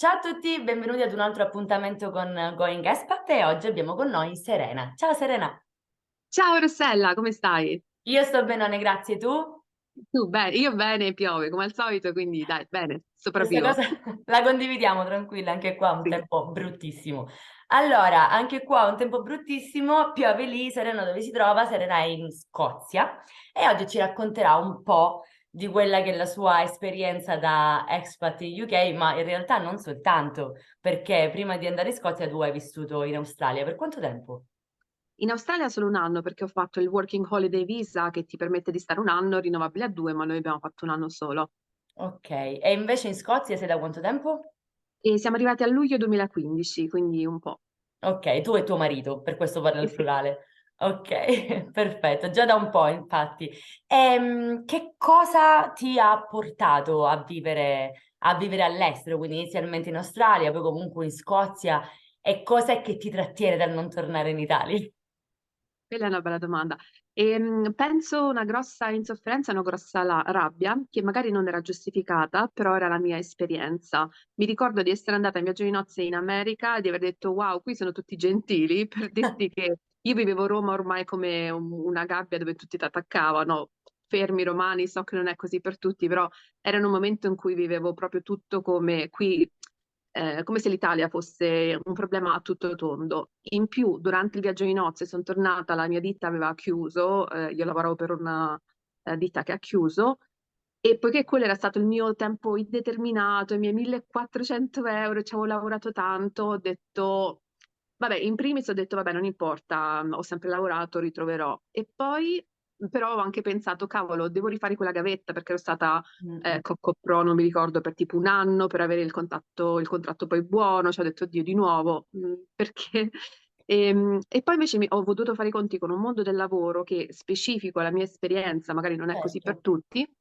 Ciao a tutti, benvenuti ad un altro appuntamento con Going Expat e oggi abbiamo con noi Serena. Ciao Serena, Ciao Rossella, come stai? io sto benone, grazie. Tu? Tu bene? Io bene, piove come al solito, quindi dai, bene, Questa sopravvivo. cosa la condividiamo, tranquilla, anche qua un Sì. tempo bruttissimo. Allora, anche qua un tempo bruttissimo, piove lì, Serena dove si trova? Serena è in Scozia e oggi ci racconterà un po' di quella che è la sua esperienza da expat in UK, ma in realtà non soltanto, perché prima di andare in Scozia tu hai vissuto in Australia. Per quanto tempo? In Australia solo un anno perché ho fatto il Working Holiday Visa che ti permette di stare un anno, rinnovabile a due, ma noi abbiamo fatto un anno solo. Ok, e invece in Scozia sei da quanto tempo? E siamo arrivati a luglio 2015, quindi un po'. Ok, tu e tuo marito, per questo parlo Sì, al sì. plurale. Ok, perfetto, già da un po', infatti. Che cosa ti ha portato a vivere all'estero, quindi inizialmente in Australia, poi comunque in Scozia, e cos'è che ti trattiene dal non tornare in Italia? Quella è una bella domanda. Penso una grossa insofferenza, una grossa rabbia, che magari non era giustificata, però era la mia esperienza. Mi ricordo di essere andata in viaggio di nozze in America e di aver detto: Wow, qui sono tutti gentili, per dirti che io vivevo a Roma ormai come una gabbia dove tutti ti attaccavano. Fermi romani, so che non è così per tutti, però era in un momento in cui vivevo proprio tutto come qui, come se l'Italia fosse un problema a tutto tondo. In più, durante il viaggio di nozze sono tornata, la mia ditta aveva chiuso, io lavoravo per una ditta che ha chiuso, e poiché quello era stato il mio tempo indeterminato, i miei 1400 euro, ci avevo lavorato tanto, ho detto, vabbè, in primis ho detto, vabbè, non importa, ho sempre lavorato, ritroverò. E poi però ho anche pensato, cavolo, devo rifare quella gavetta perché ero stata Mm, Pro, non mi ricordo, per tipo un anno, per avere il contatto, il contratto poi buono, ci ho detto, oddio, di nuovo, perché... E poi invece ho potuto fare i conti con un mondo del lavoro che specifico alla mia esperienza, magari non è così per certo. tutti,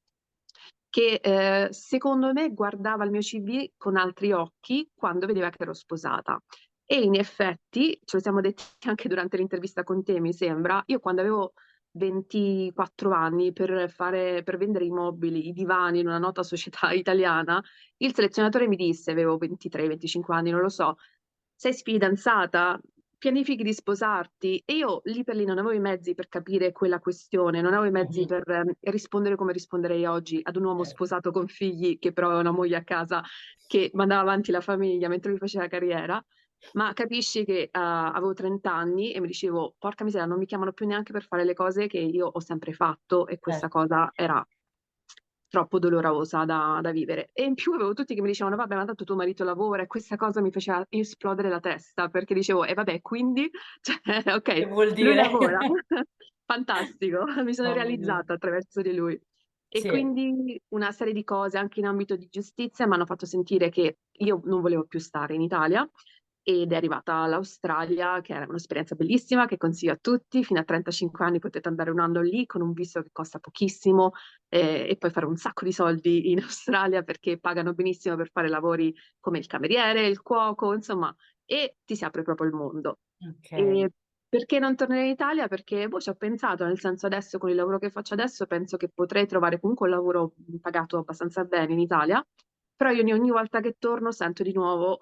che secondo me guardava il mio CV con altri occhi quando vedeva che ero sposata. E in effetti, ce lo siamo detti anche durante l'intervista con te, mi sembra, io quando avevo 24 anni per vendere i mobili, i divani in una nota società italiana, il selezionatore mi disse, avevo 23-25 anni, non lo so, sei fidanzata? Pianifichi di sposarti? E io lì per lì non avevo i mezzi per capire quella questione, non avevo i mezzi Mhm, per rispondere come risponderei oggi ad un uomo certo. sposato con figli che però aveva una moglie a casa che mandava avanti la famiglia mentre lui faceva carriera. Ma capisci che avevo 30 anni e mi dicevo, porca miseria, non mi chiamano più neanche per fare le cose che io ho sempre fatto e questa Certo. cosa era troppo dolorosa da vivere. E in più avevo tutti che mi dicevano, vabbè, ma tanto tuo marito lavora e questa cosa mi faceva esplodere la testa perché dicevo, e vabbè, quindi, cioè, Che ok, vuol lui dire? lavora, fantastico, mi sono Mamma mia. realizzata attraverso di lui. E Sì, quindi una serie di cose anche in ambito di giustizia mi hanno fatto sentire che io non volevo più stare in Italia ed è arrivata l'Australia, che era un'esperienza bellissima, che consiglio a tutti. Fino a 35 anni potete andare un anno lì con un visto che costa pochissimo e poi fare un sacco di soldi in Australia perché pagano benissimo per fare lavori come il cameriere, il cuoco, insomma, e ti si apre proprio il mondo. ok. E perché non tornare in Italia? Perché boh, ci ho pensato, nel senso adesso con il lavoro che faccio adesso penso che potrei trovare comunque un lavoro pagato abbastanza bene in Italia, però io ogni volta che torno sento di nuovo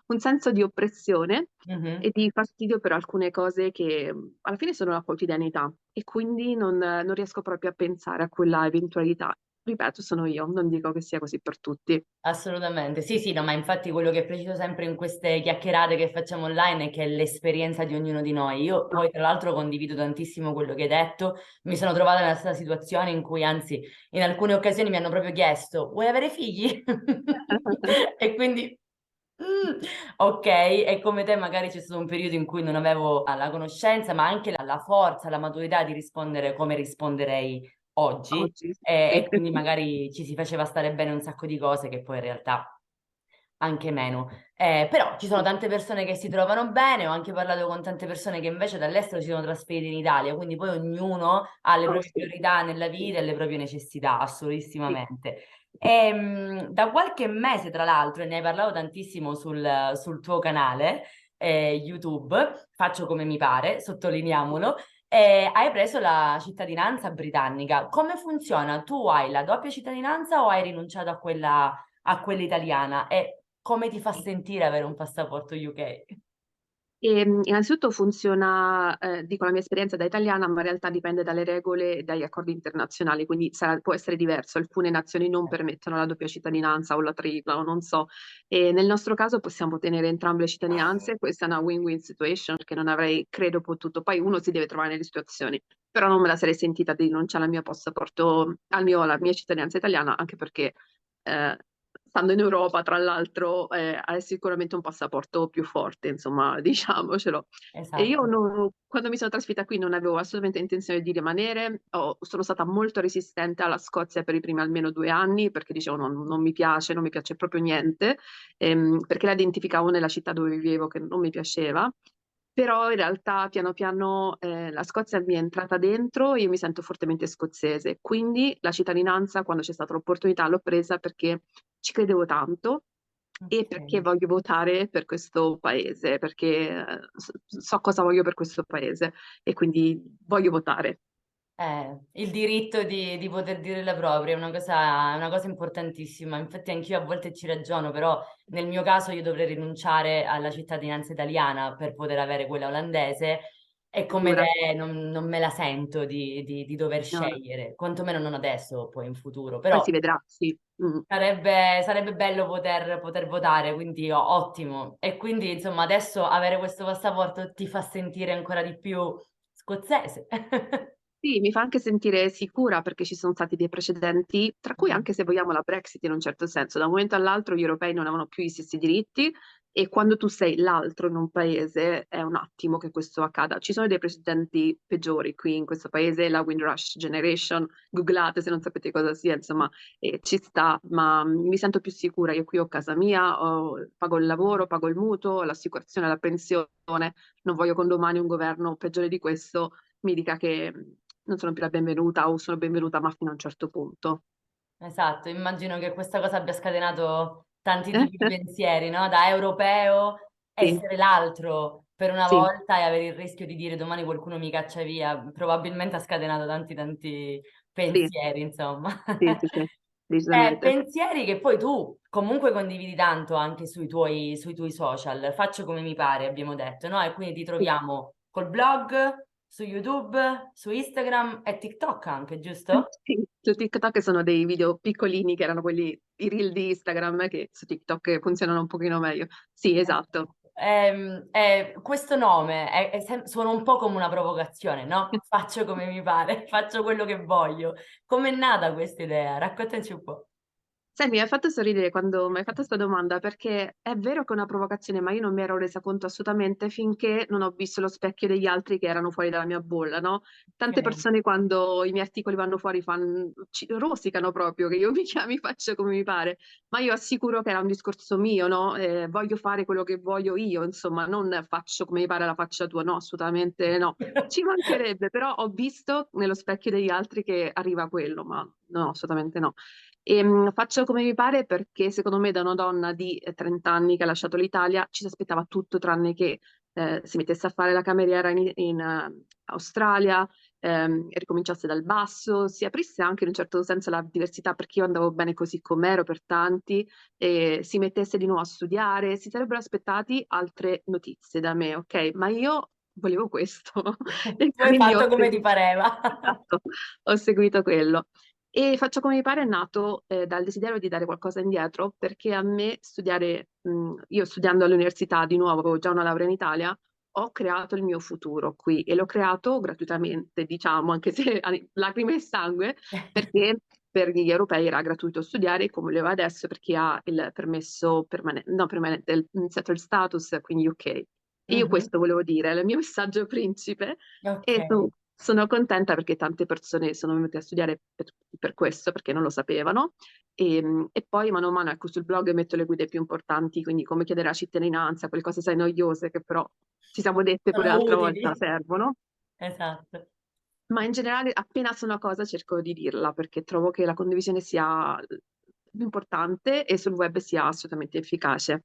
un senso di oppressione e Mhm. di fastidio per alcune cose che alla fine sono la quotidianità e quindi non riesco proprio a pensare a quella eventualità. Ripeto, sono io, non dico che sia così per tutti. Assolutamente, sì, sì, no, ma infatti quello che preciso sempre in queste chiacchierate che facciamo online è che è l'esperienza di ognuno di noi. Io poi tra l'altro condivido tantissimo quello che hai detto, mi sono trovata nella stessa situazione in cui anzi in alcune occasioni mi hanno proprio chiesto, vuoi avere figli? E quindi, ok, e come te magari c'è stato un periodo in cui non avevo la conoscenza, ma anche la forza, la maturità di rispondere come risponderei oggi Oggi, e sì. quindi magari ci si faceva stare bene un sacco di cose che poi in realtà anche meno. Però ci sono tante persone che si trovano bene, ho anche parlato con tante persone che invece dall'estero si sono trasferite in Italia, quindi poi ognuno ha le Oh, proprie sì, priorità nella sì, vita e le proprie necessità, sì. assolutissimamente. Da qualche mese, tra l'altro, e ne hai parlato tantissimo sul tuo canale YouTube, faccio come mi pare, sottolineiamolo, hai preso la cittadinanza britannica. Come funziona? Tu hai la doppia cittadinanza o hai rinunciato a quella italiana? E come ti fa sentire avere un passaporto UK? Innanzitutto funziona, dico la mia esperienza da italiana, ma in realtà dipende dalle regole e dagli accordi internazionali, quindi può essere diverso. Alcune nazioni non permettono la doppia cittadinanza o la tripla, o non so. E nel nostro caso possiamo ottenere entrambe le cittadinanze, questa è una win-win situation perché non avrei, credo, potuto. Poi uno si deve trovare nelle situazioni, però non me la sarei sentita di rinunciare al mio passaporto, alla mia cittadinanza italiana, anche perché eh, stando in Europa, tra l'altro, è sicuramente un passaporto più forte, insomma, diciamocelo. E io Esatto. quando mi sono trasferita qui non avevo assolutamente intenzione di rimanere, sono stata molto resistente alla Scozia per i primi almeno 2 anni perché dicevo non mi piace, non mi piace proprio niente, perché la identificavo nella città dove vivevo che non mi piaceva. Però in realtà piano piano la Scozia mi è entrata dentro e io mi sento fortemente scozzese. Quindi la cittadinanza, quando c'è stata l'opportunità, l'ho presa perché ci credevo tanto e perché Ok. voglio votare per questo paese, perché so cosa voglio per questo paese e quindi voglio votare. Il diritto di poter dire la propria è una cosa importantissima. Infatti anch'io a volte ci ragiono, però nel mio caso io dovrei rinunciare alla cittadinanza italiana per poter avere quella olandese e come Figura. te non me la sento di dover No, no. scegliere, quantomeno non adesso, poi in futuro. Poi Però si vedrà, sì. Mm. sarebbe bello poter votare, quindi ottimo. E quindi insomma adesso avere questo passaporto ti fa sentire ancora di più scozzese. Sì, mi fa anche sentire sicura perché ci sono stati dei precedenti, tra cui anche se vogliamo la Brexit in un certo senso. Da un momento all'altro gli europei non avevano più gli stessi diritti e quando tu sei l'altro in un paese è un attimo che questo accada. Ci sono dei precedenti peggiori qui in questo paese, la Windrush Generation, googlate se non sapete cosa sia, insomma, ci sta, ma mi sento più sicura. Io qui ho casa mia, pago il lavoro, pago il mutuo, l'assicurazione, la pensione, non voglio con domani un governo peggiore di questo mi dica che non sono più la benvenuta o sono benvenuta ma fino a un certo punto. Esatto, immagino che questa cosa abbia scatenato tanti tipi di pensieri, no? Da europeo, Sì, essere l'altro per una sì, volta e avere il rischio di dire domani qualcuno mi caccia via, probabilmente ha scatenato tanti sì, pensieri, insomma. sì, sì, sì, decisamente. Pensieri che poi tu comunque condividi tanto anche sui tuoi social. Faccio come mi pare, abbiamo detto, no? E quindi ti Sì, troviamo col blog, su YouTube, su Instagram e TikTok anche, giusto? sì. Su TikTok sono dei video piccolini che erano quelli, i reel di Instagram che su TikTok funzionano un pochino meglio. Sì, esatto. Questo nome suona un po' come una provocazione, no? Faccio come mi pare, faccio quello che voglio. Com'è nata questa idea? Raccontaci un po'. Sai, mi ha fatto sorridere quando mi hai fatto questa domanda perché è vero che è una provocazione, ma io non mi ero resa conto assolutamente finché non ho visto lo specchio degli altri che erano fuori dalla mia bolla, no? Tante Ok. persone quando i miei articoli vanno fuori rosicano proprio che io mi faccio come mi pare, ma io assicuro che era un discorso mio, no? Voglio fare quello che voglio io, insomma, non faccio come mi pare la faccia tua, no, assolutamente no. Ci mancherebbe, però ho visto nello specchio degli altri che arriva quello, ma no, assolutamente no. Faccio come mi pare perché secondo me da una donna di 30 anni che ha lasciato l'Italia ci si aspettava tutto tranne che si mettesse a fare la cameriera in Australia, ricominciasse dal basso, si aprisse anche in un certo senso la diversità perché io andavo bene così com'ero per tanti, e si mettesse di nuovo a studiare, si sarebbero aspettati altre notizie da me, ok? Ma io volevo questo e Tu hai quindi fatto come ti pareva. esatto, ho seguito quello. E Faccio come mi pare è nato dal desiderio di dare qualcosa indietro, perché a me studiare, io studiando all'università di nuovo, avevo già una laurea in Italia, ho creato il mio futuro qui e l'ho creato gratuitamente, diciamo, anche se a lacrime e sangue, perché per gli europei era gratuito studiare come lo è adesso per chi ha il permesso permanente, no, permanente, il settled status, quindi UK. E io Mhm. questo volevo dire, è il mio messaggio principe Ok. e sono contenta perché tante persone sono venute a studiare per questo, perché non lo sapevano. E poi mano a mano, ecco, sul blog metto le guide più importanti, quindi come chiedere la cittadinanza, quelle cose sai noiose che però ci siamo dette pure Sono l'altra volta, utili. servono. Esatto. Ma in generale, appena so una cosa, cerco di dirla perché trovo che la condivisione sia più importante e sul web sia assolutamente efficace.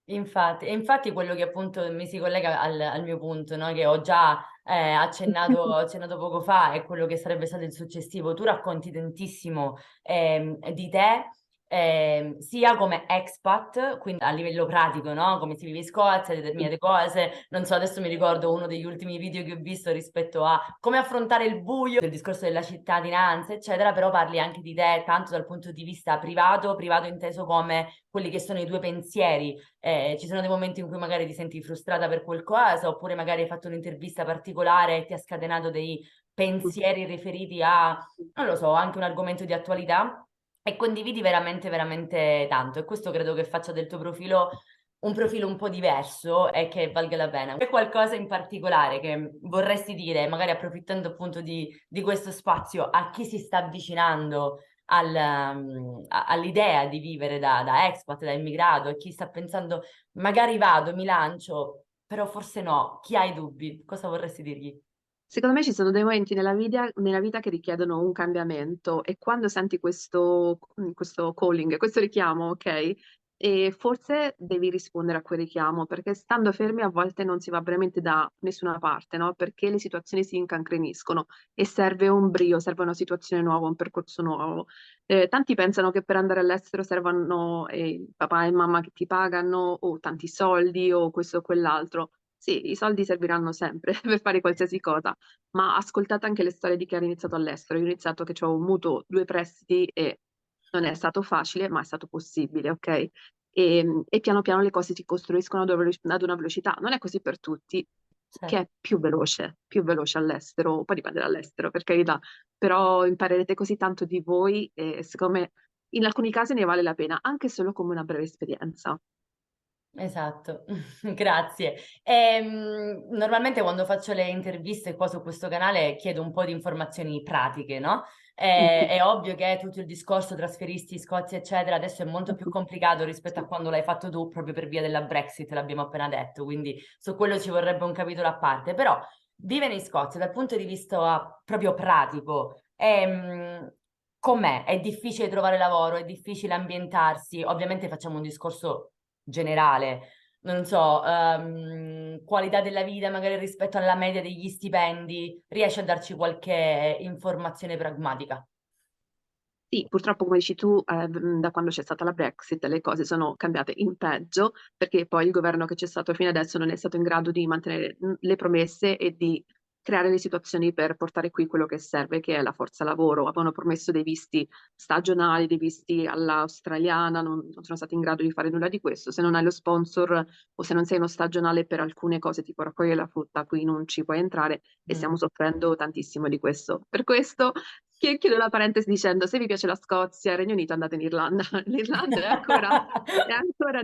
Infatti, e infatti quello che appunto mi si collega al mio punto, no? Che ho già accennato poco fa, è quello che sarebbe stato il successivo. Tu racconti tantissimo di te sia come expat, quindi a livello pratico, no? Come si vive in Scozia, determinate cose. Non so, adesso mi ricordo uno degli ultimi video che ho visto rispetto a come affrontare il buio, il discorso della cittadinanza, eccetera, però parli anche di te tanto dal punto di vista privato, privato inteso come quelli che sono i tuoi pensieri. Ci sono dei momenti in cui magari ti senti frustrata per qualcosa, oppure magari hai fatto un'intervista particolare e ti ha scatenato dei pensieri riferiti a, non lo so, anche un argomento di attualità e condividi veramente, veramente tanto. E questo credo che faccia del tuo profilo un profilo un po' diverso e che valga la pena. C'è qualcosa in particolare che vorresti dire, magari approfittando appunto di questo spazio, a chi si sta avvicinando all'idea di vivere da expat, da immigrato, e chi sta pensando, magari vado, mi lancio, però forse no, chi ha i dubbi, cosa vorresti dirgli? Secondo me ci sono dei momenti nella vita che richiedono un cambiamento e quando senti questo calling, questo richiamo, ok? E forse devi rispondere a quel richiamo perché stando fermi a volte non si va veramente da nessuna parte, no? Perché le situazioni si incancreniscono e serve un brio, serve una situazione nuova, un percorso nuovo. Tanti pensano che per andare all'estero servano papà e mamma che ti pagano o tanti soldi o questo o quell'altro. Sì, i soldi serviranno sempre per fare qualsiasi cosa, ma ascoltate anche le storie di chi ha iniziato all'estero. Io ho iniziato che ho un mutuo, due prestiti e non è stato facile, ma è stato possibile, ok? E piano piano le cose si costruiscono ad una velocità. Non è così per tutti, che Certo. è più veloce all'estero, poi dipende dall'estero, per carità, però imparerete così tanto di voi e secondo me in alcuni casi ne vale la pena, anche solo come una breve esperienza. Esatto, grazie. Normalmente quando faccio le interviste qua su questo canale chiedo un po' di informazioni pratiche, no? È ovvio che tutto il discorso trasferisti in Scozia, eccetera, adesso è molto più complicato rispetto a Sì. quando l'hai fatto tu, proprio per via della Brexit, l'abbiamo appena detto, quindi su quello ci vorrebbe un capitolo a parte. Però vivere in Scozia dal punto di vista proprio pratico, com'è? È difficile trovare lavoro, è difficile ambientarsi. Ovviamente facciamo un discorso generale, non so, qualità della vita magari rispetto alla media degli stipendi, riesci a darci qualche informazione pragmatica? Sì, purtroppo come dici tu, da quando c'è stata la Brexit le cose sono cambiate in peggio perché poi il governo che c'è stato fino adesso non è stato in grado di mantenere le promesse e di creare le situazioni per portare qui quello che serve, che è la forza lavoro. Avevano promesso dei visti stagionali, dei visti all'australiana, non sono stati in grado di fare nulla di questo. Se non hai lo sponsor o se non sei uno stagionale per alcune cose, tipo raccogliere la frutta, qui non ci puoi entrare e Mm. stiamo soffrendo tantissimo di questo. Per questo chiudo la parentesi dicendo, se vi piace la Scozia, il Regno Unito, andate in Irlanda. L'Irlanda è ancora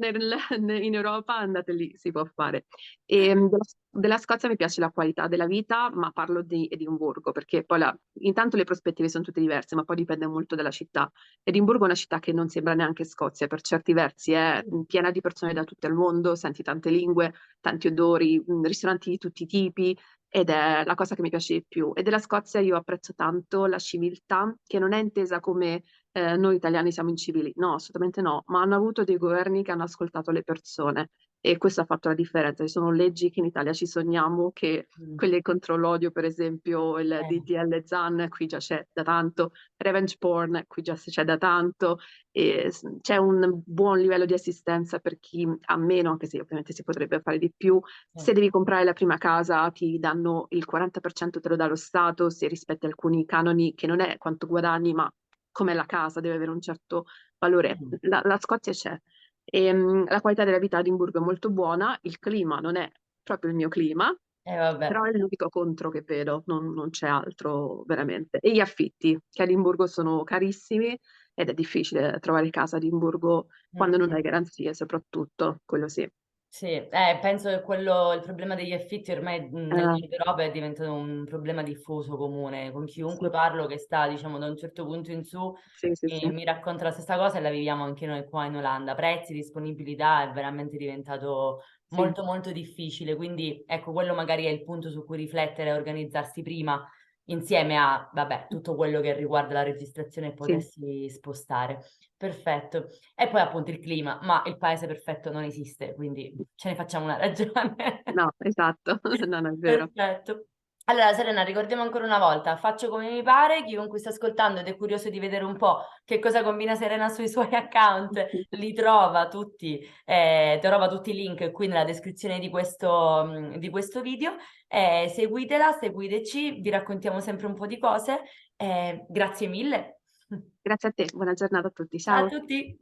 in Europa, andate lì, si può fare. Della Scozia mi piace la qualità della vita, ma parlo di Edimburgo, perché poi intanto le prospettive sono tutte diverse, ma poi dipende molto dalla città. Edimburgo è una città che non sembra neanche Scozia, per certi versi è piena di persone da tutto il mondo, senti tante lingue, tanti odori, ristoranti di tutti i tipi, ed è la cosa che mi piace di più. E della Scozia io apprezzo tanto la civiltà, che non è intesa come noi italiani siamo incivili, no, assolutamente no, ma hanno avuto dei governi che hanno ascoltato le persone e questo ha fatto la differenza. Ci sono leggi che in Italia ci sogniamo, che Mm. quelle contro l'odio, per esempio il Eh, DDL Zan, qui già c'è da tanto, revenge porn, qui già c'è da tanto, e c'è un buon livello di assistenza per chi ha meno, anche se ovviamente si potrebbe fare di più. Se certo. devi comprare la prima casa, ti danno il 40% te lo dà lo Stato, se rispetti alcuni canoni che non è quanto guadagni, ma come la casa deve avere un certo valore. Mm. La Scozia c'è. La qualità della vita a Edimburgo è molto buona, il clima non è proprio il mio clima, Vabbè. però è l'unico contro che vedo, non c'è altro veramente. E gli affitti, che a Edimburgo sono carissimi ed è difficile trovare casa a Edimburgo quando non Mm. hai garanzie, soprattutto, quello sì. Sì, penso che quello, il problema degli affitti ormai nel Eh, nord Europa è diventato un problema diffuso comune, con chiunque sì, parlo che sta, diciamo, da un certo punto in su, sì, sì, sì. mi racconta la stessa cosa e la viviamo anche noi qua in Olanda. Prezzi, disponibilità è veramente diventato Sì, molto molto difficile, quindi ecco, quello magari è il punto su cui riflettere e organizzarsi prima, insieme a, vabbè, tutto quello che riguarda la registrazione e sì, potersi spostare. Perfetto. E poi appunto il clima, ma il paese perfetto non esiste, quindi ce ne facciamo una ragione. no, esatto, non è vero. Perfetto. Allora, Serena, ricordiamo ancora una volta, faccio come mi pare, chiunque sta ascoltando ed è curioso di vedere un po' che cosa combina Serena sui suoi account, trova tutti i link qui nella descrizione di questo video. Seguitela, seguiteci, vi raccontiamo sempre un po' di cose. Grazie mille. Grazie a te, buona giornata a tutti, Ciao a ciao. tutti.